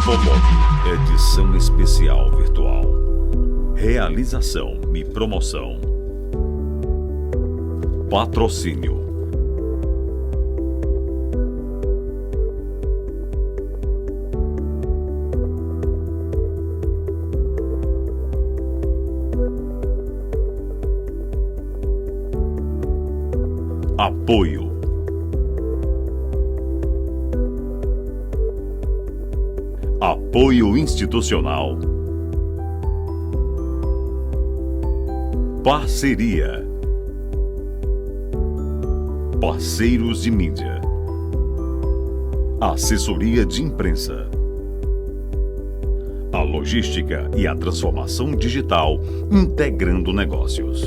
Expolog, edição especial virtual. Realização e promoção. Patrocínio. Apoio. Apoio institucional. Parceria. Parceiros de mídia. Assessoria de imprensa. A logística e a transformação digital integrando negócios.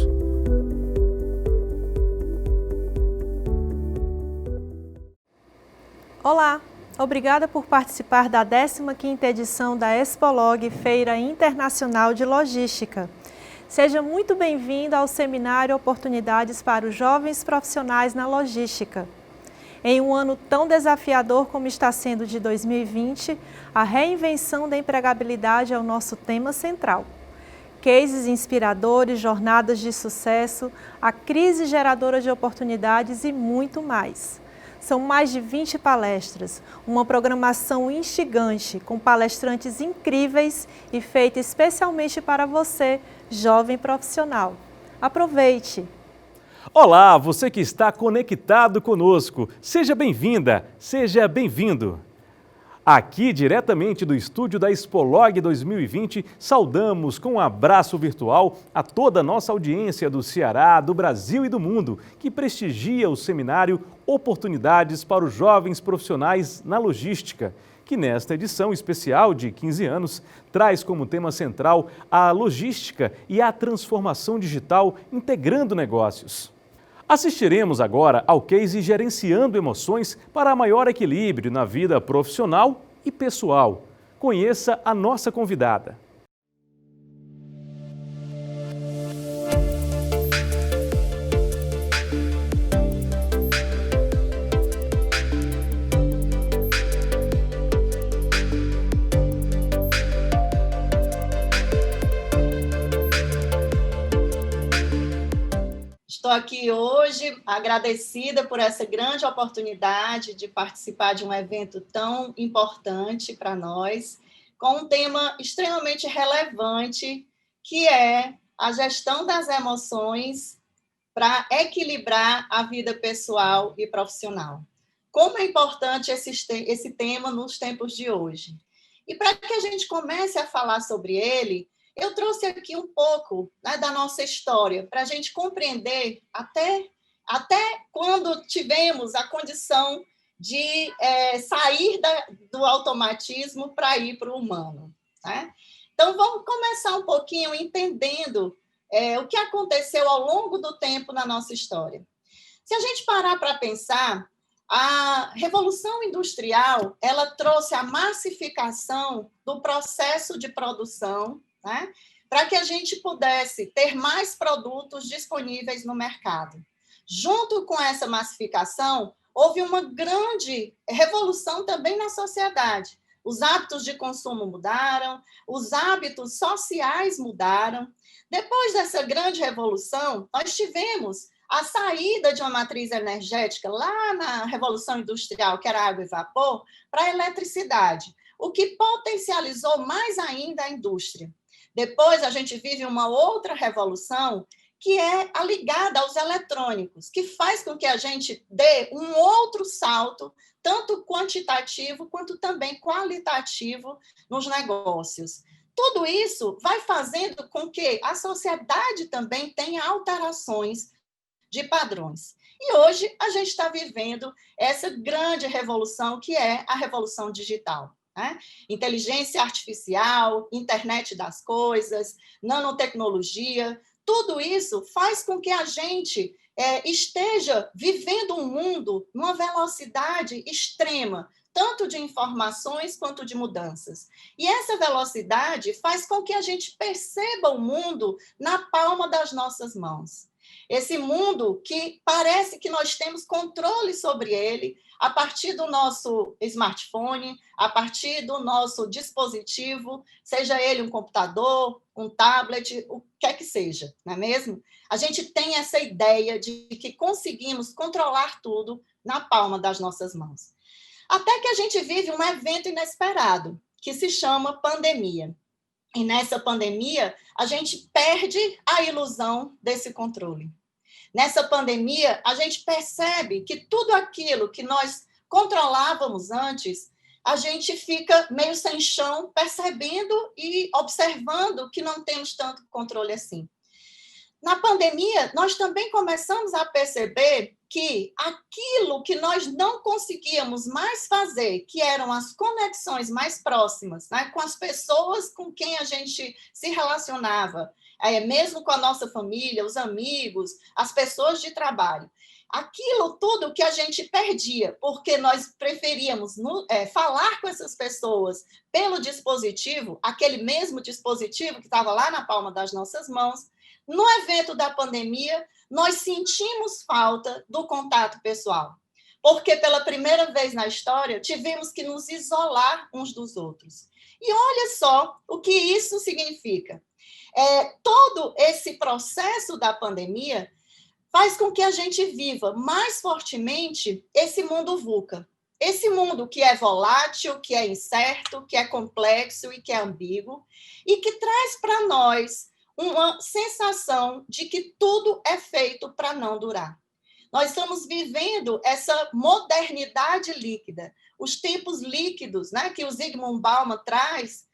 Olá, obrigada por participar da 15ª edição da Expolog, Feira Internacional de Logística. Seja muito bem-vindo ao seminário Oportunidades para os Jovens Profissionais na Logística. Em um ano tão desafiador como está sendo de 2020, a reinvenção da empregabilidade é o nosso tema central. Cases inspiradores, jornadas de sucesso, a crise geradora de oportunidades e muito mais. São mais de 20 palestras, uma programação instigante, com palestrantes incríveis e feita especialmente para você, jovem profissional. Aproveite! Olá, você que está conectado conosco, seja bem-vinda, seja bem-vindo. Aqui, diretamente do estúdio da Expolog 2020, saudamos com um abraço virtual a toda a nossa audiência do Ceará, do Brasil e do mundo, que prestigia o seminário Oportunidades para os Jovens Profissionais na Logística, que nesta edição especial de 15 anos traz como tema central a logística e a transformação digital integrando negócios. Assistiremos agora ao case Gerenciando Emoções para maior equilíbrio na vida profissional e pessoal. Conheça a nossa convidada. Estou aqui hoje agradecida por essa grande oportunidade de participar de um evento tão importante para nós, com um tema extremamente relevante, que é a gestão das emoções para equilibrar a vida pessoal e profissional. Como é importante esse tema nos tempos de hoje. E para que a gente comece a falar sobre ele, eu trouxe aqui um pouco, né, da nossa história, para a gente compreender até quando tivemos a condição de sair do automatismo para ir para o humano. Né? Então, vamos começar um pouquinho entendendo o que aconteceu ao longo do tempo na nossa história. Se a gente parar para pensar, a Revolução Industrial ela trouxe a massificação do processo de produção, né, para que a gente pudesse ter mais produtos disponíveis no mercado. Junto com essa massificação, houve uma grande revolução também na sociedade. Os hábitos de consumo mudaram, os hábitos sociais mudaram. Depois dessa grande revolução, nós tivemos a saída de uma matriz energética lá na Revolução Industrial, que era água e vapor, para a eletricidade, o que potencializou mais ainda a indústria. Depois, a gente vive uma outra revolução, que é a ligada aos eletrônicos, que faz com que a gente dê um outro salto, tanto quantitativo quanto também qualitativo nos negócios. Tudo isso vai fazendo com que a sociedade também tenha alterações de padrões. E hoje a gente está vivendo essa grande revolução, que é a revolução digital. Né? Inteligência artificial, internet das coisas, nanotecnologia, tudo isso faz com que a gente esteja vivendo um mundo numa velocidade extrema, tanto de informações quanto de mudanças. E essa velocidade faz com que a gente perceba o mundo na palma das nossas mãos. Esse mundo que parece que nós temos controle sobre ele a partir do nosso smartphone, a partir do nosso dispositivo, seja ele um computador, um tablet, o que quer que seja, não é mesmo? A gente tem essa ideia de que conseguimos controlar tudo na palma das nossas mãos. Até que a gente vive um evento inesperado, que se chama pandemia. E nessa pandemia, a gente perde a ilusão desse controle. Nessa pandemia, a gente percebe que tudo aquilo que nós controlávamos antes, a gente fica meio sem chão, percebendo e observando que não temos tanto controle assim. Na pandemia, nós também começamos a perceber que aquilo que nós não conseguíamos mais fazer, que eram as conexões mais próximas, né, com as pessoas com quem a gente se relacionava, mesmo com a nossa família, os amigos, as pessoas de trabalho, aquilo tudo que a gente perdia, porque nós preferíamos falar com essas pessoas pelo dispositivo, aquele mesmo dispositivo que estava lá na palma das nossas mãos. No evento da pandemia, nós sentimos falta do contato pessoal, porque pela primeira vez na história tivemos que nos isolar uns dos outros. E olha só o que isso significa. Todo esse processo da pandemia faz com que a gente viva mais fortemente esse mundo VUCA. Esse mundo que é volátil, que é incerto, que é complexo e que é ambíguo, e que traz para nós uma sensação de que tudo é feito para não durar. Nós estamos vivendo essa modernidade líquida, os tempos líquidos, né, que o Zygmunt Bauman traz,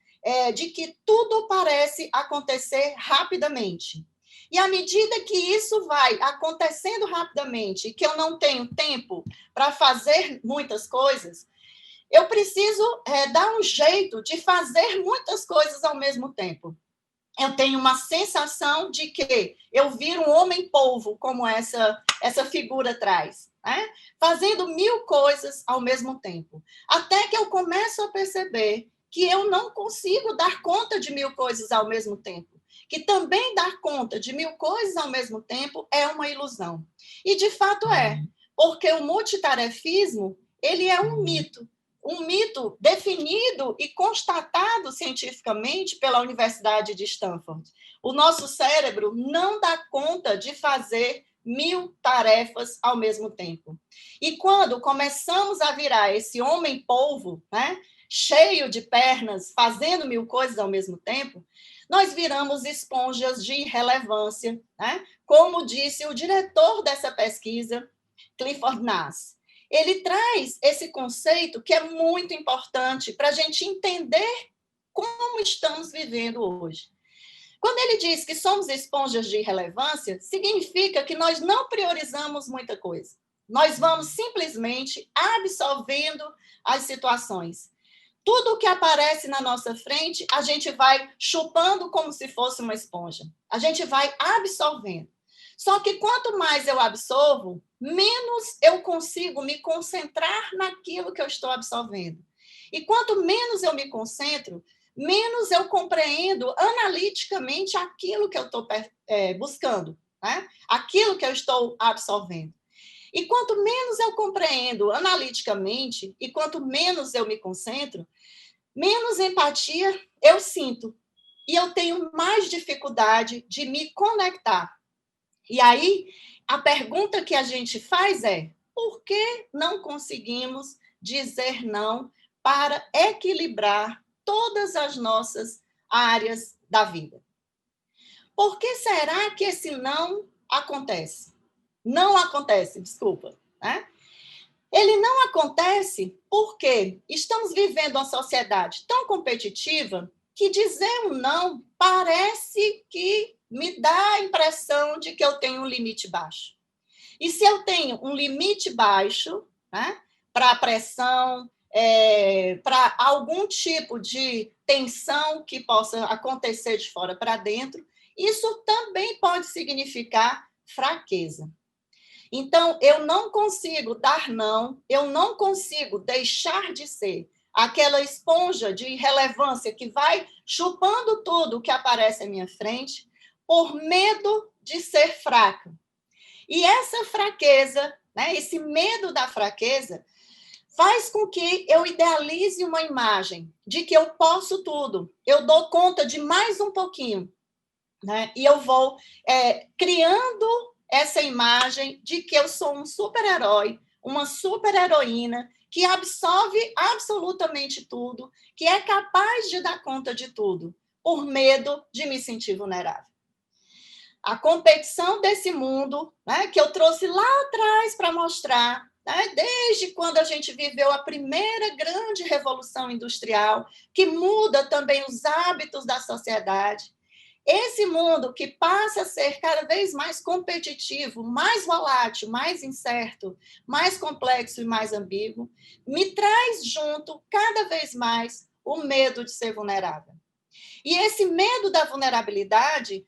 de que tudo parece acontecer rapidamente. E à medida que isso vai acontecendo rapidamente, que eu não tenho tempo para fazer muitas coisas, eu preciso dar um jeito de fazer muitas coisas ao mesmo tempo. Eu tenho uma sensação de que eu viro um homem-polvo, como essa figura traz, né? Fazendo 1000 coisas ao mesmo tempo. Até que eu começo a perceber que eu não consigo dar conta de 1000 coisas ao mesmo tempo. Que também dar conta de 1000 coisas ao mesmo tempo é uma ilusão. E, de fato, porque o multitarefismo, ele é um mito definido e constatado cientificamente pela Universidade de Stanford. O nosso cérebro não dá conta de fazer 1000 tarefas ao mesmo tempo. E quando começamos a virar esse homem-polvo, né, cheio de pernas, fazendo 1000 coisas ao mesmo tempo, nós viramos esponjas de irrelevância, né? Como disse o diretor dessa pesquisa, Clifford Nass. Ele traz esse conceito que é muito importante para a gente entender como estamos vivendo hoje. Quando ele diz que somos esponjas de irrelevância, significa que nós não priorizamos muita coisa. Nós vamos simplesmente absorvendo as situações. Tudo o que aparece na nossa frente, a gente vai chupando como se fosse uma esponja. A gente vai absorvendo. Só que quanto mais eu absorvo, menos eu consigo me concentrar naquilo que eu estou absorvendo. E quanto menos eu me concentro, menos eu compreendo analiticamente aquilo que eu estou buscando, né? Aquilo que eu estou absorvendo. E quanto menos eu compreendo analiticamente e quanto menos eu me concentro, menos empatia eu sinto. E eu tenho mais dificuldade de me conectar. E aí, a pergunta que a gente faz é: por que não conseguimos dizer não para equilibrar todas as nossas áreas da vida? Por que será que esse não acontece? Não acontece, desculpa, né? Ele não acontece porque estamos vivendo uma sociedade tão competitiva que dizer um não parece que me dá a impressão de que eu tenho um limite baixo. E se eu tenho um limite baixo, né, para a pressão, para algum tipo de tensão que possa acontecer de fora para dentro, isso também pode significar fraqueza. Então, eu não consigo dar não, eu não consigo deixar de ser aquela esponja de irrelevância que vai chupando tudo que aparece à minha frente, por medo de ser fraca. E essa fraqueza, né, esse medo da fraqueza, faz com que eu idealize uma imagem de que eu posso tudo, eu dou conta de mais um pouquinho, né? E eu vou criando essa imagem de que eu sou um super-herói, uma super-heroína, que absorve absolutamente tudo, que é capaz de dar conta de tudo, por medo de me sentir vulnerável. A competição desse mundo, né, que eu trouxe lá atrás para mostrar, né, desde quando a gente viveu a primeira grande revolução industrial, que muda também os hábitos da sociedade. Esse mundo que passa a ser cada vez mais competitivo, mais volátil, mais incerto, mais complexo e mais ambíguo, me traz junto cada vez mais o medo de ser vulnerável. E esse medo da vulnerabilidade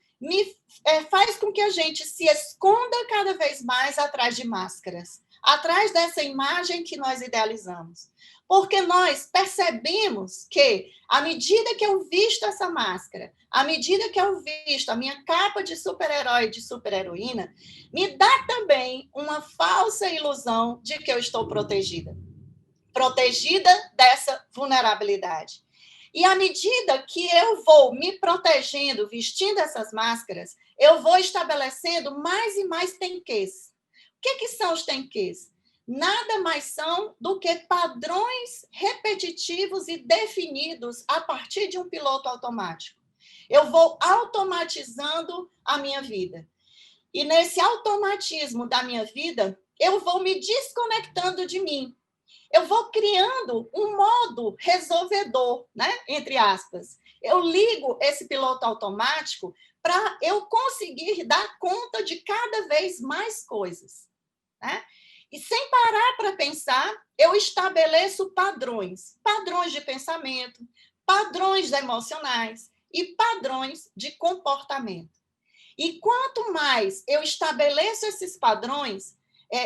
faz com que a gente se esconda cada vez mais atrás de máscaras, atrás dessa imagem que nós idealizamos. Porque nós percebemos que, à medida que eu visto essa máscara, à medida que eu visto a minha capa de super-herói e de super-heroína, me dá também uma falsa ilusão de que eu estou protegida. Protegida dessa vulnerabilidade. E à medida que eu vou me protegendo, vestindo essas máscaras, eu vou estabelecendo mais e mais tenquês. O que são os tenquês? Nada mais são do que padrões repetitivos e definidos a partir de um piloto automático. Eu vou automatizando a minha vida. E nesse automatismo da minha vida, eu vou me desconectando de mim. Eu vou criando um modo resolvedor, né? Entre aspas. Eu ligo esse piloto automático para eu conseguir dar conta de cada vez mais coisas, né? E sem parar para pensar, eu estabeleço padrões de pensamento, padrões emocionais e padrões de comportamento. E quanto mais eu estabeleço esses padrões,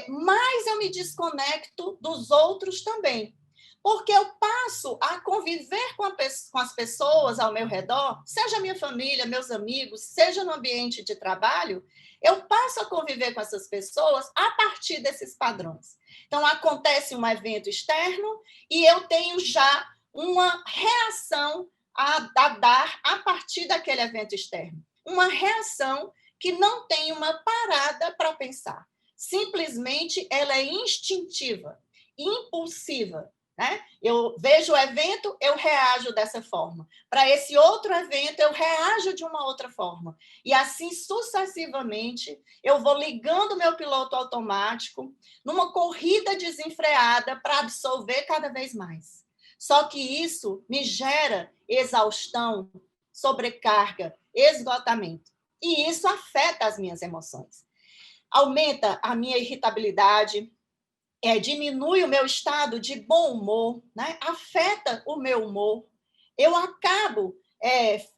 mais eu me desconecto dos outros também. Porque eu passo a conviver com as pessoas ao meu redor, seja minha família, meus amigos, seja no ambiente de trabalho, eu passo a conviver com essas pessoas a partir desses padrões. Então, acontece um evento externo e eu tenho já uma reação a dar a partir daquele evento externo. Uma reação que não tem uma parada para pensar. Simplesmente ela é instintiva, impulsiva. Né? Eu vejo o evento, eu reajo dessa forma. Para esse outro evento, eu reajo de uma outra forma. E assim, sucessivamente, eu vou ligando meu piloto automático numa corrida desenfreada para absorver cada vez mais. Só que isso me gera exaustão, sobrecarga, esgotamento. E isso afeta as minhas emoções. Aumenta a minha irritabilidade, diminui o meu estado de bom humor, né? Afeta o meu humor. Eu acabo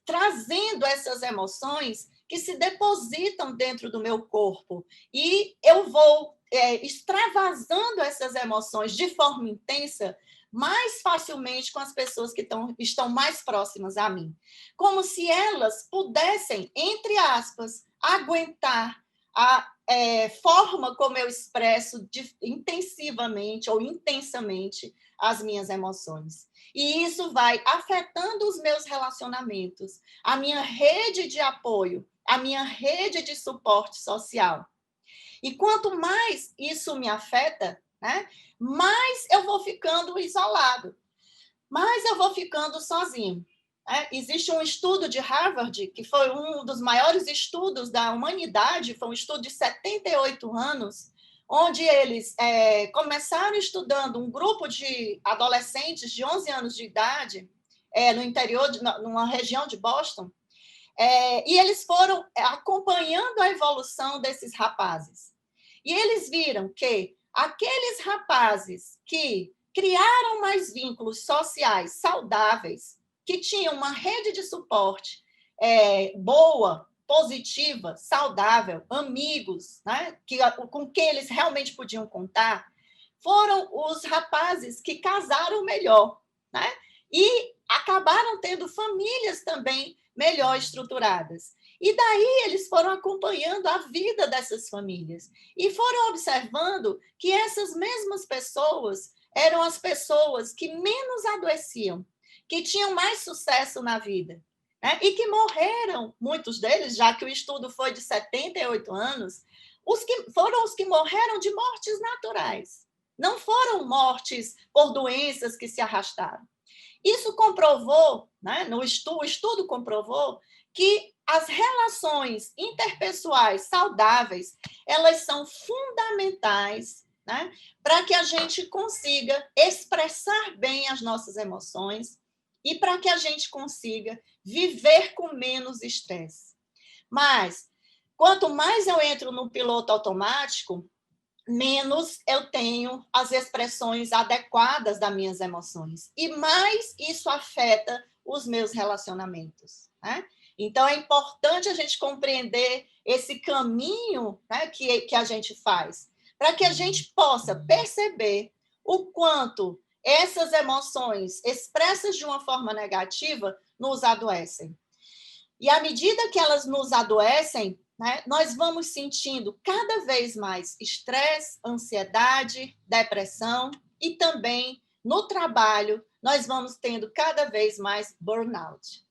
trazendo essas emoções que se depositam dentro do meu corpo e eu vou extravasando essas emoções de forma intensa mais facilmente com as pessoas que estão mais próximas a mim. Como se elas pudessem, entre aspas, aguentar a forma como eu expresso intensivamente ou intensamente as minhas emoções. E isso vai afetando os meus relacionamentos, a minha rede de apoio, a minha rede de suporte social. E quanto mais isso me afeta, né, mais eu vou ficando isolado, mais eu vou ficando sozinho. Existe um estudo de Harvard, que foi um dos maiores estudos da humanidade, foi um estudo de 78 anos, onde eles começaram estudando um grupo de adolescentes de 11 anos de idade, no interior, numa região de Boston, e eles foram acompanhando a evolução desses rapazes. E eles viram que aqueles rapazes que criaram mais vínculos sociais saudáveis, que tinham uma rede de suporte boa, positiva, saudável, amigos, né, com quem eles realmente podiam contar, foram os rapazes que casaram melhor, né, e acabaram tendo famílias também melhor estruturadas. E daí eles foram acompanhando a vida dessas famílias e foram observando que essas mesmas pessoas eram as pessoas que menos adoeciam, que tinham mais sucesso na vida, né? E que morreram, muitos deles, já que o estudo foi de 78 anos, foram os que morreram de mortes naturais. Não foram mortes por doenças que se arrastaram. Isso comprovou, né, o estudo comprovou que as relações interpessoais saudáveis, elas são fundamentais, né, para que a gente consiga expressar bem as nossas emoções e para que a gente consiga viver com menos estresse. Mas, quanto mais eu entro no piloto automático, menos eu tenho as expressões adequadas das minhas emoções. E mais isso afeta os meus relacionamentos, né? Então, é importante a gente compreender esse caminho, né, que a gente faz, para que a gente possa perceber o quanto essas emoções expressas de uma forma negativa nos adoecem. E à medida que elas nos adoecem, né, nós vamos sentindo cada vez mais estresse, ansiedade, depressão e também no trabalho nós vamos tendo cada vez mais burnout.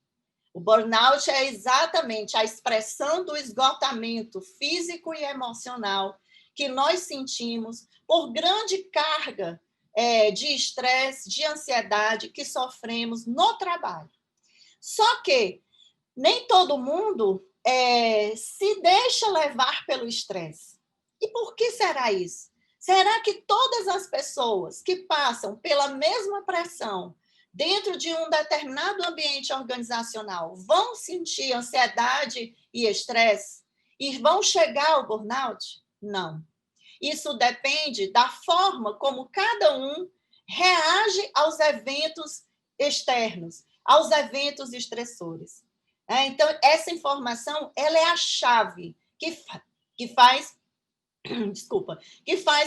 O burnout é exatamente a expressão do esgotamento físico e emocional que nós sentimos por grande carga de estresse, de ansiedade que sofremos no trabalho. Só que nem todo mundo se deixa levar pelo estresse. E por que será isso? Será que todas as pessoas que passam pela mesma pressão dentro de um determinado ambiente organizacional vão sentir ansiedade e estresse e vão chegar ao burnout? Não. Isso depende da forma como cada um reage aos eventos externos, aos eventos estressores. Então, essa informação ela é a chave que faz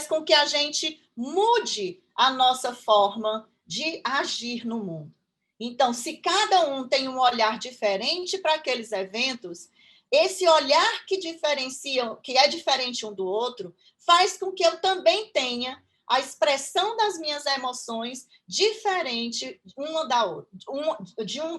com que a gente mude a nossa forma de agir no mundo. Então, se cada um tem um olhar diferente para aqueles eventos, esse olhar que diferencia, que é diferente um do outro, faz com que eu também tenha a expressão das minhas emoções diferente uma da outra,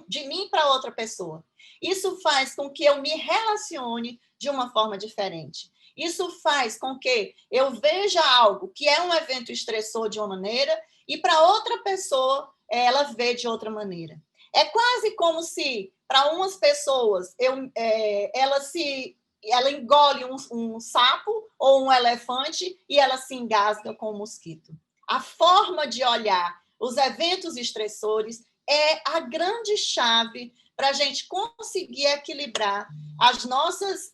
de mim para outra pessoa. Isso faz com que eu me relacione de uma forma diferente. Isso faz com que eu veja algo que é um evento estressor de uma maneira e para outra pessoa ela vê de outra maneira. É quase como se, para umas pessoas, ela engole um sapo ou um elefante e ela se engasga com um mosquito. A forma de olhar os eventos estressores é a grande chave para a gente conseguir equilibrar as nossas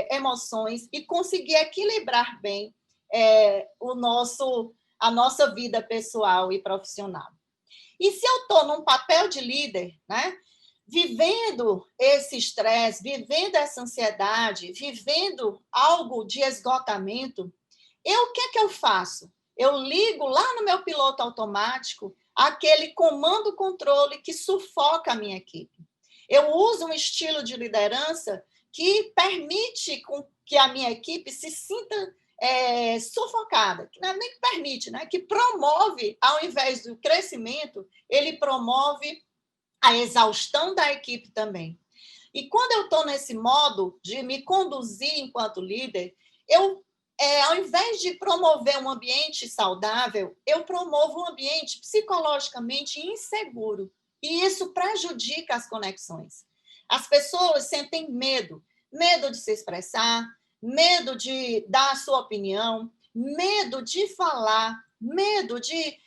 emoções e conseguir equilibrar bem a nossa vida pessoal e profissional. E se eu estou num papel de líder, né, vivendo esse estresse, vivendo essa ansiedade, vivendo algo de esgotamento, o que é que eu faço? Eu ligo lá no meu piloto automático aquele comando-controle que sufoca a minha equipe. Eu uso um estilo de liderança que permite que a minha equipe se sinta sufocada, que não é nem que permite, né? Que promove, ao invés do crescimento, ele promove a exaustão da equipe também. E quando eu estou nesse modo de me conduzir enquanto líder, ao invés de promover um ambiente saudável, eu promovo um ambiente psicologicamente inseguro. E isso prejudica as conexões. As pessoas sentem medo de se expressar, medo de dar a sua opinião, medo de falar, medo de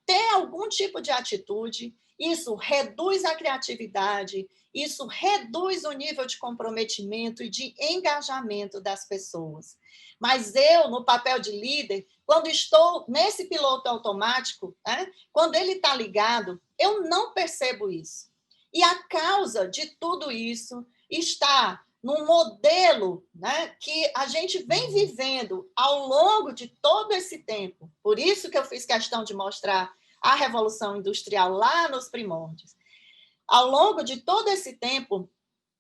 ter algum tipo de atitude. Isso reduz a criatividade, isso reduz o nível de comprometimento e de engajamento das pessoas. Mas eu, no papel de líder, quando estou nesse piloto automático, né, quando ele está ligado, eu não percebo isso. E a causa de tudo isso está num modelo, né, que a gente vem vivendo ao longo de todo esse tempo. Por isso que eu fiz questão de mostrar a Revolução Industrial lá nos primórdios. Ao longo de todo esse tempo,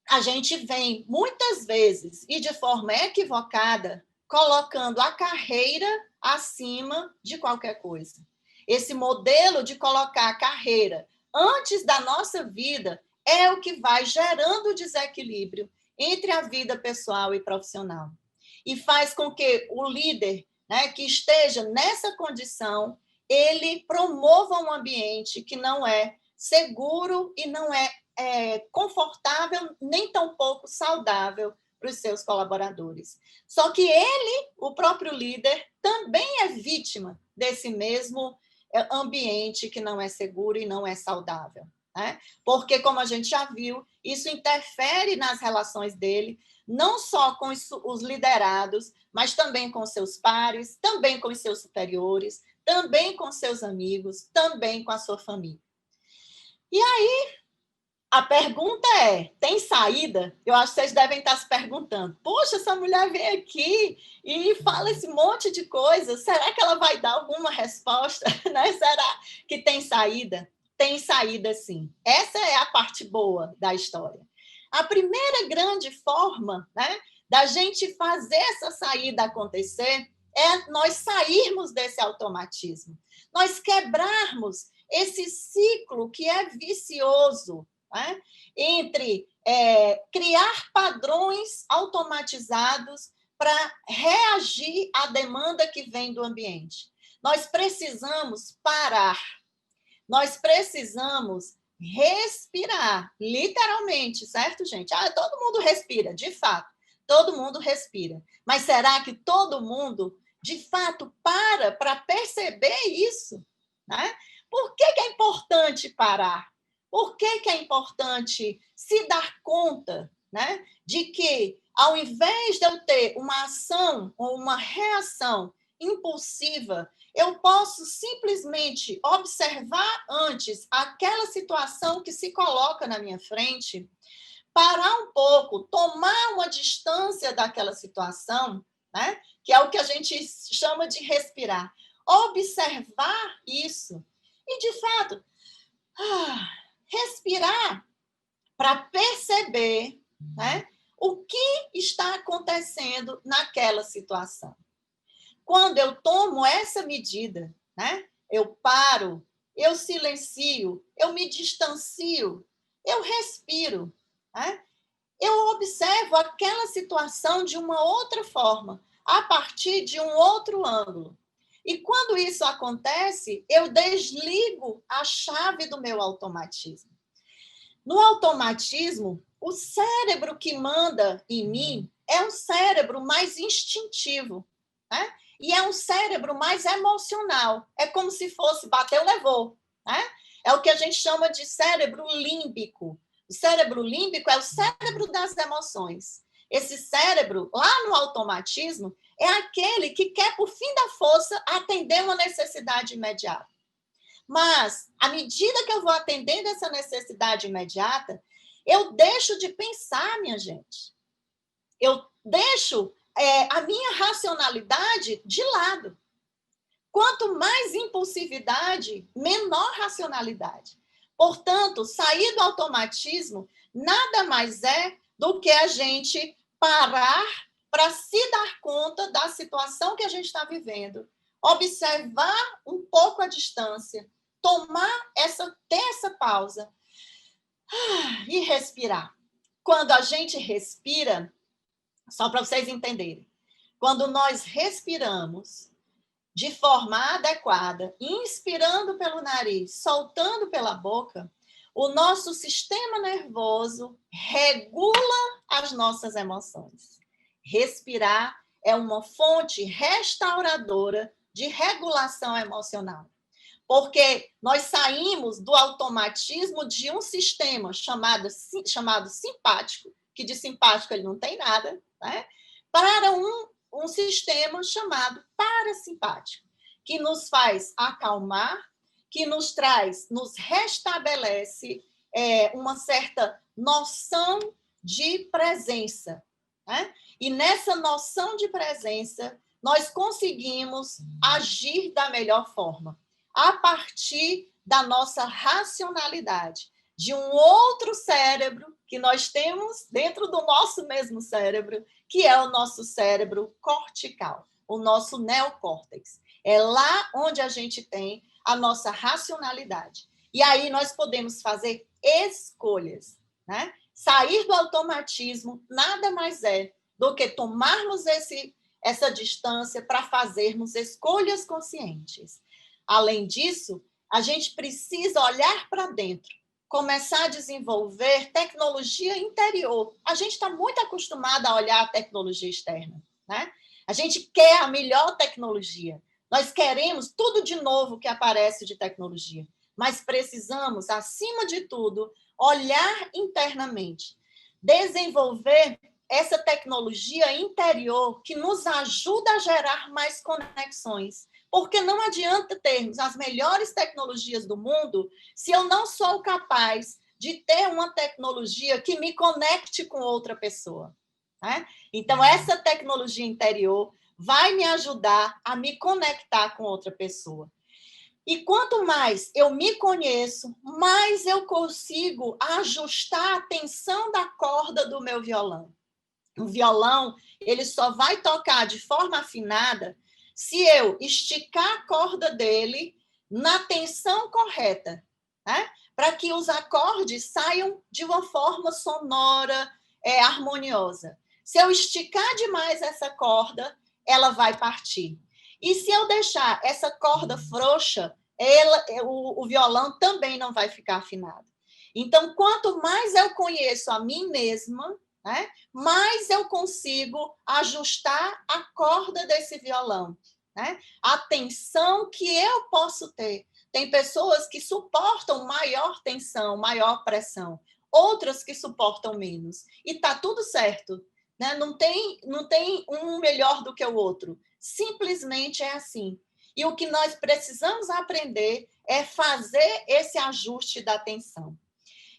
a gente vem, muitas vezes, e de forma equivocada, colocando a carreira acima de qualquer coisa. Esse modelo de colocar a carreira antes da nossa vida é o que vai gerando desequilíbrio entre a vida pessoal e profissional. E faz com que o líder, né, que esteja nessa condição, ele promova um ambiente que não é seguro e não é confortável, nem tampouco saudável para os seus colaboradores. Só que ele, o próprio líder, também é vítima desse mesmo ambiente que não é seguro e não é saudável, né? Porque, como a gente já viu, isso interfere nas relações dele, não só com os liderados, mas também com seus pares, também com os seus superiores, também com seus amigos, também com a sua família. E aí, a pergunta é, tem saída? Eu acho que vocês devem estar se perguntando, poxa, essa mulher vem aqui e fala esse monte de coisa, será que ela vai dar alguma resposta? Né? Será que tem saída? Tem saída, sim. Essa é a parte boa da história. A primeira grande forma, né, da gente fazer essa saída acontecer é nós sairmos desse automatismo, nós quebrarmos esse ciclo que é vicioso, né, entre criar padrões automatizados para reagir à demanda que vem do ambiente. Nós precisamos parar, nós precisamos respirar, literalmente, certo, gente? Todo mundo respira, de fato, todo mundo respira. Mas será que todo mundo, de fato, para perceber isso, né? Por que é importante parar? Por que é importante se dar conta, né, de que, ao invés de eu ter uma ação ou uma reação impulsiva, eu posso simplesmente observar antes aquela situação que se coloca na minha frente, parar um pouco, tomar uma distância daquela situação, né, que é o que a gente chama de respirar, observar isso e, de fato, respirar para perceber, né, o que está acontecendo naquela situação. Quando eu tomo essa medida, né, eu paro, eu silencio, eu me distancio, eu respiro, né, eu observo aquela situação de uma outra forma, a partir de um outro ângulo. E quando isso acontece, eu desligo a chave do meu automatismo. No automatismo, o cérebro que manda em mim é um cérebro mais instintivo, né? E é um cérebro mais emocional. É como se fosse bateu, levou, né? É o que a gente chama de cérebro límbico. O cérebro límbico é o cérebro das emoções. Esse cérebro, lá no automatismo, é aquele que quer, por fim da força, atender uma necessidade imediata. Mas, à medida que eu vou atendendo essa necessidade imediata, eu deixo de pensar, minha gente. Eu deixo a minha racionalidade de lado. Quanto mais impulsividade, menor racionalidade. Portanto, sair do automatismo nada mais é do que a gente parar para se dar conta da situação que a gente está vivendo, observar um pouco a distância, ter essa pausa e respirar. Quando a gente respira, só para vocês entenderem, quando nós respiramos de forma adequada, inspirando pelo nariz, soltando pela boca, o nosso sistema nervoso regula as nossas emoções. Respirar é uma fonte restauradora de regulação emocional. Porque nós saímos do automatismo de um sistema chamado simpático, que de simpático ele não tem nada, né? Para um sistema chamado parasimpático, que nos faz acalmar, que nos restabelece uma certa noção de presença, né? E nessa noção de presença, nós conseguimos agir da melhor forma, a partir da nossa racionalidade, de um outro cérebro que nós temos dentro do nosso mesmo cérebro, que é o nosso cérebro cortical, o nosso neocórtex. É lá onde a gente tem a nossa racionalidade. E aí nós podemos fazer escolhas, né? Sair do automatismo nada mais é do que tomarmos essa distância para fazermos escolhas conscientes. Além disso, a gente precisa olhar para dentro, começar a desenvolver tecnologia interior. A gente está muito acostumado a olhar a tecnologia externa, né? A gente quer a melhor tecnologia. Nós queremos tudo de novo que aparece de tecnologia, mas precisamos, acima de tudo, olhar internamente, desenvolver essa tecnologia interior que nos ajuda a gerar mais conexões. Porque não adianta termos as melhores tecnologias do mundo se eu não sou capaz de ter uma tecnologia que me conecte com outra pessoa, né? Então, essa tecnologia interior vai me ajudar a me conectar com outra pessoa. E quanto mais eu me conheço, mais eu consigo ajustar a tensão da corda do meu violão. O violão, ele só vai tocar de forma afinada se eu esticar a corda dele na tensão correta, né? Para que os acordes saiam de uma forma sonora, harmoniosa. Se eu esticar demais essa corda, ela vai partir. E se eu deixar essa corda frouxa, o violão também não vai ficar afinado. Então, quanto mais eu conheço a mim mesma, né, mais eu consigo ajustar a corda desse violão, né? A tensão que eu posso ter. Tem pessoas que suportam maior tensão, maior pressão, outras que suportam menos. E está tudo certo, né? Não tem um melhor do que o outro. Simplesmente é assim. E o que nós precisamos aprender é fazer esse ajuste da tensão.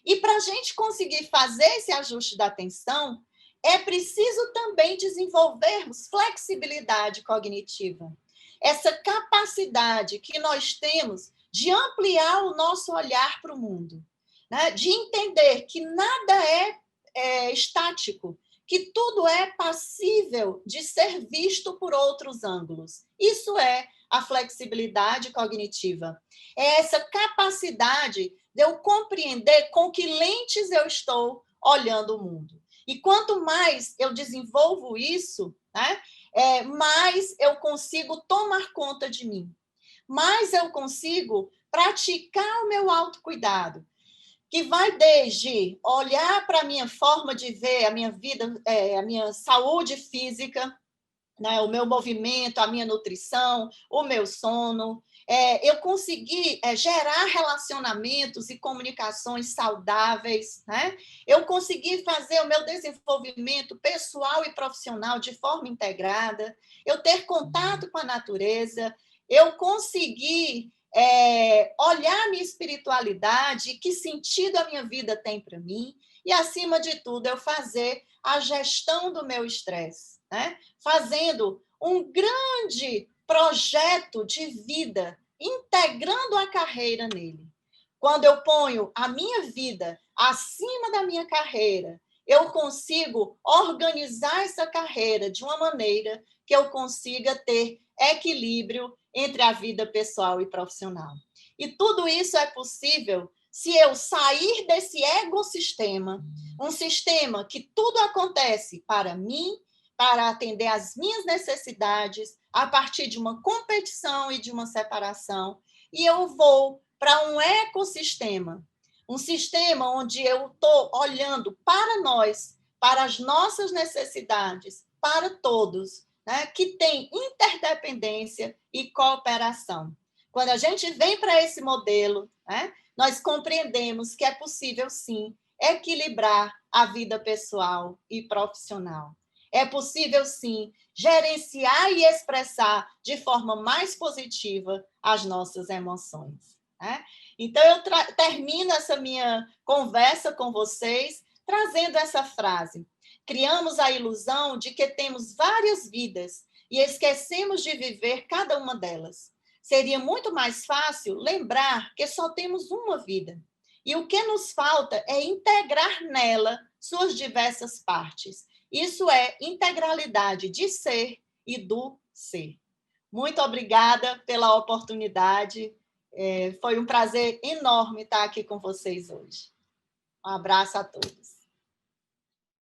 E para a gente conseguir fazer esse ajuste da atenção, é preciso também desenvolvermos flexibilidade cognitiva. Essa capacidade que nós temos de ampliar o nosso olhar para o mundo, né? De entender que nada é estático, que tudo é passível de ser visto por outros ângulos. Isso é a flexibilidade cognitiva. É essa capacidade de eu compreender com que lentes eu estou olhando o mundo. E quanto mais eu desenvolvo isso, né, mais eu consigo tomar conta de mim. Mais eu consigo praticar o meu autocuidado, que vai desde olhar para a minha forma de ver a minha vida, a minha saúde física, né, o meu movimento, a minha nutrição, o meu sono. Eu consegui gerar relacionamentos e comunicações saudáveis, né? Eu consegui fazer o meu desenvolvimento pessoal e profissional de forma integrada, eu ter contato com a natureza, eu consegui olhar a minha espiritualidade, que sentido a minha vida tem para mim, e, acima de tudo, eu fazer a gestão do meu estresse, né? Fazendo um grande projeto de vida, integrando a carreira nele. Quando eu ponho a minha vida acima da minha carreira, eu consigo organizar essa carreira de uma maneira que eu consiga ter equilíbrio entre a vida pessoal e profissional. E tudo isso é possível se eu sair desse ecossistema, um sistema que tudo acontece para mim, para atender às minhas necessidades, a partir de uma competição e de uma separação, e eu vou para um ecossistema, um sistema onde eu estou olhando para nós, para as nossas necessidades, para todos, né, que tem interdependência e cooperação. Quando a gente vem para esse modelo, né, nós compreendemos que é possível, sim, equilibrar a vida pessoal e profissional. É possível, sim, gerenciar e expressar de forma mais positiva as nossas emoções, né? Então, eu termino essa minha conversa com vocês trazendo essa frase. Criamos a ilusão de que temos várias vidas e esquecemos de viver cada uma delas. Seria muito mais fácil lembrar que só temos uma vida E o que nos falta é integrar nela suas diversas partes. Isso é integralidade de ser e do ser. Muito obrigada pela oportunidade. Foi um prazer enorme estar aqui com vocês hoje. Um abraço a todos.